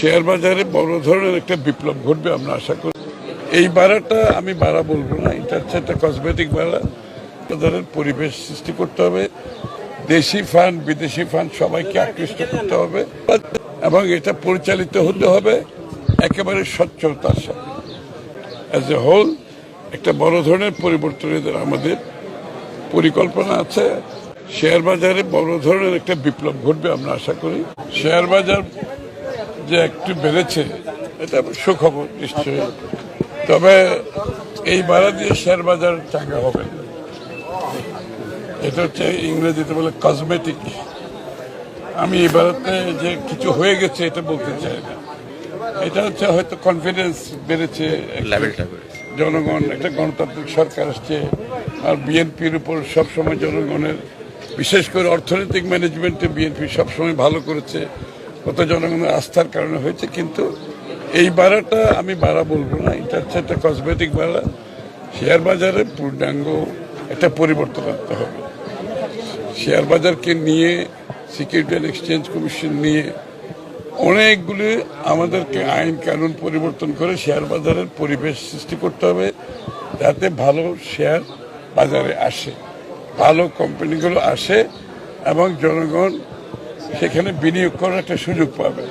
Share বাজারে বড় ধরনের একটা বিপ্লব ঘটবে আমরা আশা করি। এই বাড়াটা আমি বাড়া বলবো না, এটা হচ্ছে একটা কসমেটিক বাড়া। বাজারের পরিবেশ সৃষ্টি করতে হবে, দেশি ফান্ড বিদেশি ফান্ড সবাইকে আকৃষ্ট করতে হবে এবং এটা পরিচালিত হতে হবে একেবারে স্বচ্ছতার সাথে। অ্যাজ এ হোল একটা বড় ধরনের পরিবর্তনের আমাদের পরিকল্পনা আছে। শেয়ার বাজারে বড় ধরনের একটা বিপ্লব ঘটবে আমরা আশা করি। শেয়ার বাজার যে একটু বেড়েছে এটা সুখবর নিশ্চয়ই, তবে এই বাড়া দিয়ে শেয়ার বাজার চাঙ্গা হবে না। এটা হচ্ছে ইংরেজিতে বলে কসমেটিক। আমি এই বাড়াতে যে কিছু হয়ে গেছে এটা বলতে চাই না। এটা হচ্ছে হয়তো কনফিডেন্স বেড়েছে, জনগণ একটা গণতান্ত্রিক সরকার আসছে, আর বিএনপির উপর সবসময় জনগণের, বিশেষ করে অর্থনৈতিক ম্যানেজমেন্টে বিএনপি সবসময় ভালো করেছে, কত জনগণের আস্থার কারণে হয়েছে। কিন্তু এই বাড়াটা আমি বাড়া বলবো না, এটা হচ্ছে একটা কসমেটিক বাড়া। শেয়ার বাজারে পূর্ণাঙ্গ একটা পরিবর্তন আনতে হবে। শেয়ার বাজারকে নিয়ে সিকিউরিটি অ্যান্ড এক্সচেঞ্জ কমিশন নিয়ে অনেকগুলি আমাদেরকে আইন কানুন পরিবর্তন করে শেয়ার বাজারের পরিবেশ সৃষ্টি করতে হবে, যাতে ভালো শেয়ার বাজারে আসে, ভালো কোম্পানিগুলো আসে এবং জনগণ সেখানে বিনিয়োগ করার একটা সুযোগ পাবে।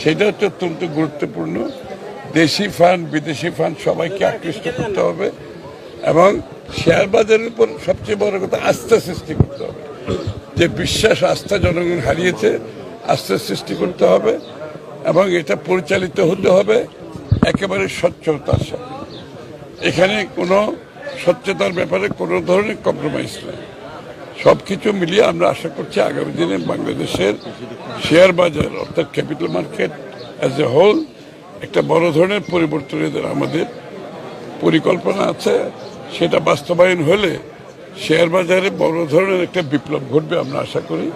সেটা হচ্ছে অত্যন্ত গুরুত্বপূর্ণ। দেশি ফান্ড বিদেশি ফান্ড সবাইকে আকৃষ্ট করতে হবে এবং শেয়ার বাজারের উপর সবচেয়ে বড় কথা আস্থা সৃষ্টি করতে হবে। যে বিশ্বাস আস্থা জনগণ হারিয়েছে, আস্থা সৃষ্টি করতে হবে এবং এটা পরিচালিত হতে হবে একেবারে স্বচ্ছতার সাথে। এখানে কোনো স্বচ্ছতার ব্যাপারে কোনো ধরনের কম্প্রোমাইজ নেই। সব কিছু মিলিয়ে আমরা আশা করছি আগামী দিনে বাংলাদেশের শেয়ার বাজার অর্থাৎ capital market as a whole একটা বড় ধরনের পরিবর্তনের আমাদের পরিকল্পনা আছে। সেটা বাস্তবায়ন হলে শেয়ার বাজারে বড় ধরনের একটা বিপ্লব ঘটবে আমরা আশা করি।